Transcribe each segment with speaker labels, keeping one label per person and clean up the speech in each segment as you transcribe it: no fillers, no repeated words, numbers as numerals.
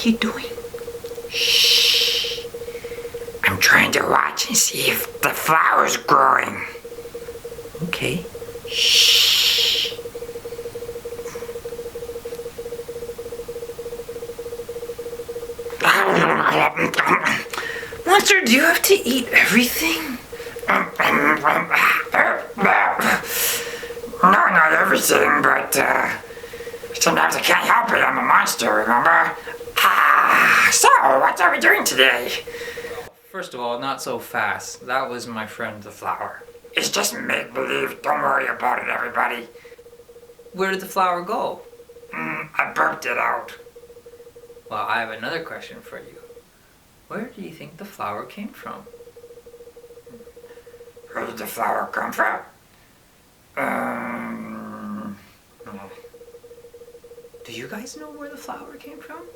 Speaker 1: are you doing? Shh. I'm trying to watch and see if the flower's growing. Okay. Shh. Monster, do you have to eat everything? No, not everything, but sometimes I can't help it. I'm a monster, remember? So, what are we doing today?
Speaker 2: First of all, not so fast. That was my friend the flower.
Speaker 1: It's just make-believe. Don't worry about it, everybody.
Speaker 2: Where did the flower go?
Speaker 1: I burped it out.
Speaker 2: Well, I have another question for you. Where do you think the flower came from?
Speaker 1: Where did the flower come from?
Speaker 2: Do you guys know where the flower came from?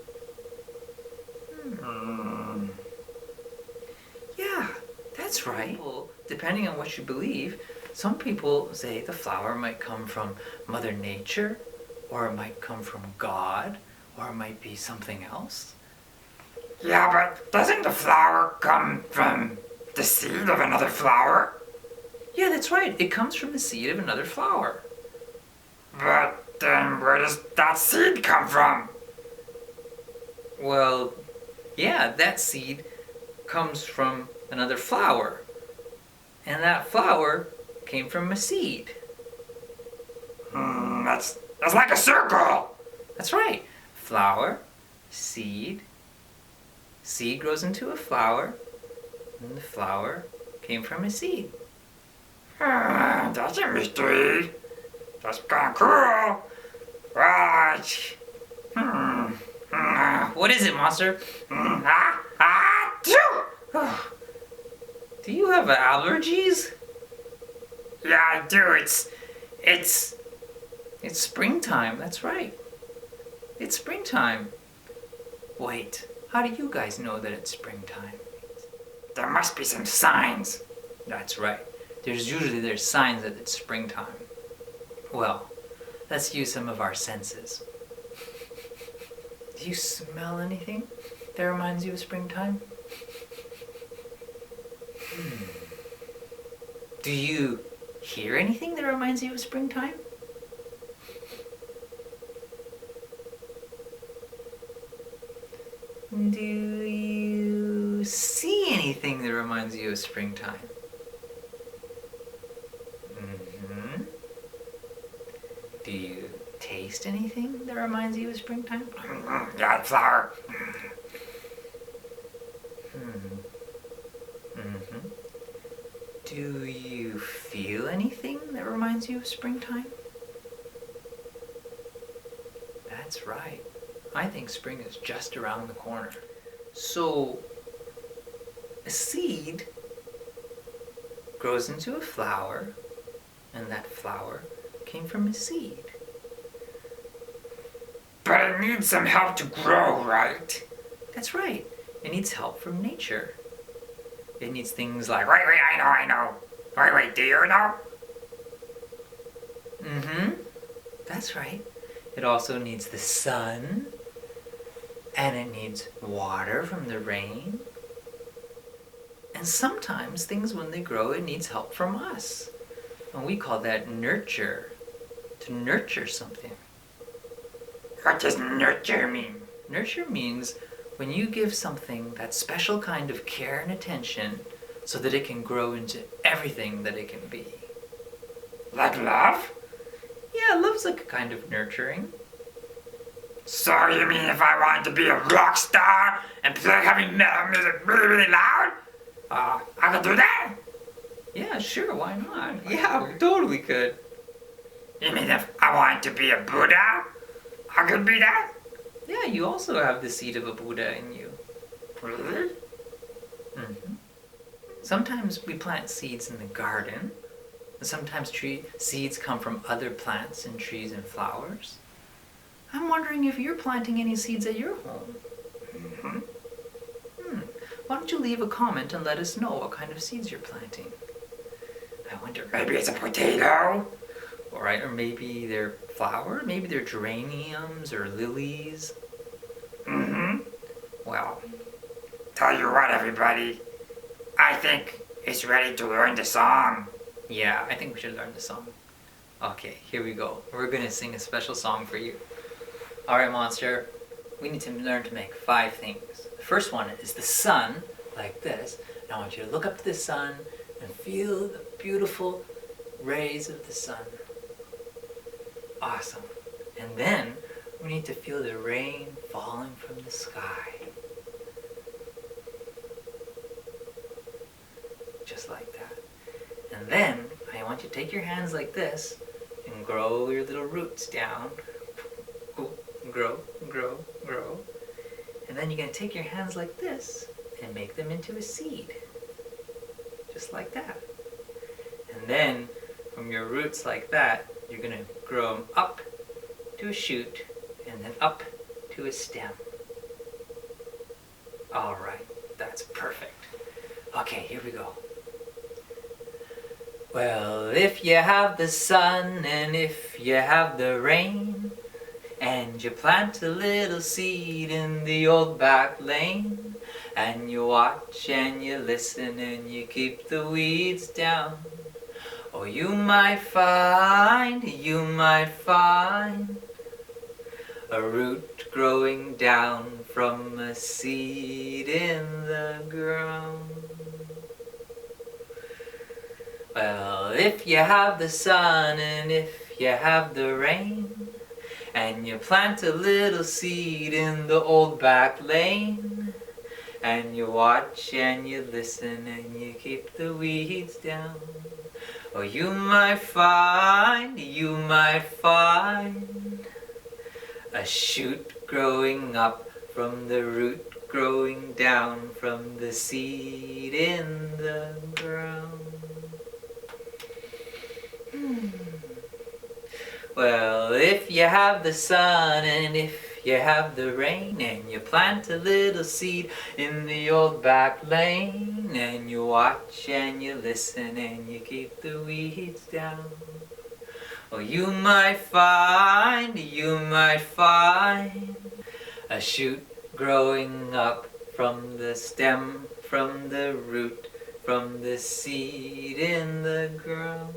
Speaker 2: Yeah, that's right. Well, depending on what you believe, some people say the flower might come from Mother Nature, or it might come from God, or it might be something else.
Speaker 1: Yeah, but doesn't the flower come from the seed of another flower?
Speaker 2: Yeah, that's right. It comes from the seed of another flower.
Speaker 1: But then where does that seed come from?
Speaker 2: Well, yeah, that seed comes from another flower. And that flower came from a seed.
Speaker 1: That's like a circle.
Speaker 2: That's right. Flower, seed. Seed grows into a flower, and the flower came from a seed.
Speaker 1: That's a mystery. That's kind of cool. Right.
Speaker 2: What is it, monster? Do you have allergies?
Speaker 1: Yeah, I do. It's
Speaker 2: springtime, that's right. It's springtime. Wait, how do you guys know that it's springtime?
Speaker 1: There must be some signs.
Speaker 2: That's right. There's signs that it's springtime. Well, let's use some of our senses. Do you smell anything that reminds you of springtime? Do you hear anything that reminds you of springtime? Do you see anything that reminds you of springtime? Do you taste anything that reminds you of springtime?
Speaker 1: Yeah, flower.
Speaker 2: Do you feel anything that reminds you of springtime? That's right. I think spring is just around the corner. So, a seed grows into a flower, and that flower came from a seed.
Speaker 1: But it needs some help to grow, right?
Speaker 2: That's right. It needs help from nature. It needs things like...
Speaker 1: Wait, I know. Wait, do you know?
Speaker 2: That's right. It also needs the sun, and it needs water from the rain. And sometimes things, when they grow, it needs help from us. And we call that nurture. To nurture something.
Speaker 1: What does nurture mean?
Speaker 2: Nurture means when you give something that special kind of care and attention so that it can grow into everything that it can be.
Speaker 1: Like love?
Speaker 2: Yeah, love's like a kind of nurturing.
Speaker 1: So you mean if I wanted to be a rock star and play heavy metal music really, really loud, I could do that?
Speaker 2: Yeah, sure, why not? Yeah, we totally could.
Speaker 1: You mean if I wanted to be a Buddha, I could be that?
Speaker 2: Yeah, you also have the seed of a Buddha in you.
Speaker 1: Really?
Speaker 2: Sometimes we plant seeds in the garden. Sometimes seeds come from other plants and trees and flowers. I'm wondering if you're planting any seeds at your home. Why don't you leave a comment and let us know what kind of seeds you're planting? I wonder...
Speaker 1: Maybe it's a potato?
Speaker 2: Alright, or maybe they're flowers, maybe they're geraniums or lilies. Well,
Speaker 1: Tell you what, everybody. I think it's ready to learn the song.
Speaker 2: yeah, I think we should learn the song. Okay, here we go. We're gonna sing a special song for you. Alright, monster. We need to learn to make 5 things. The first one is the sun, like this. And I want you to look up to the sun and feel the beautiful rays of the sun. Awesome. And then we need to feel the rain falling from the sky. Just like that. And then I want you to take your hands like this and grow your little roots down. Grow, grow, grow. And then you're going to take your hands like this and make them into a seed. Just like that. And then from your roots like that, you're going to grow them up to a shoot and then up to a stem. Alright, that's perfect. Okay, here we go. Well, if you have the sun and if you have the rain, and you plant a little seed in the old back lane, and you watch and you listen and you keep the weeds down, oh, you might find a root growing down from a seed in the ground. Well, if you have the sun and if you have the rain, and you plant a little seed in the old back lane, and you watch and you listen and you keep the weeds down, oh, you might find a shoot growing up from the root growing down from the seed in the ground. Well, if you have the sun and if you have the rain, and you plant a little seed in the old back lane, and you watch and you listen and you keep the weeds down, oh, you might find a shoot growing up from the stem, from the root, from the seed in the ground.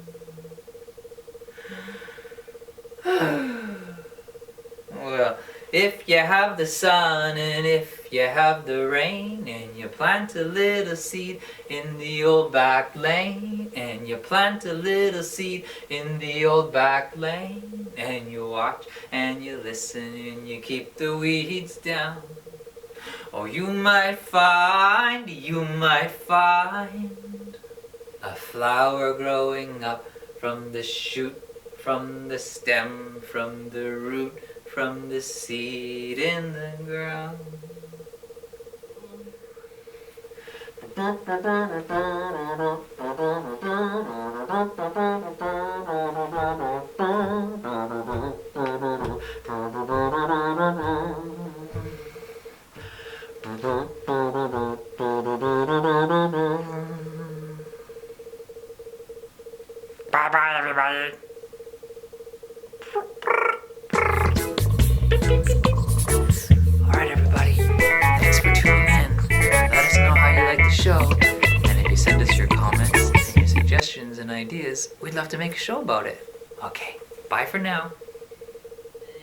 Speaker 2: Well, if you have the sun and if you have the rain, and you plant a little seed in the old back lane, and you plant a little seed in the old back lane, and you watch and you listen and you keep the weeds down, oh, you might find a flower growing up from the shoot, from the stem, from the root, from the seed in the ground.
Speaker 1: Bye-bye, everybody.
Speaker 2: Alright, everybody, thanks for tuning in. Let us know how you like the show, and if you send us your comments and your suggestions and ideas, we'd love to make a show about it. Okay, bye for now.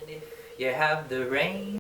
Speaker 2: And if you have the rain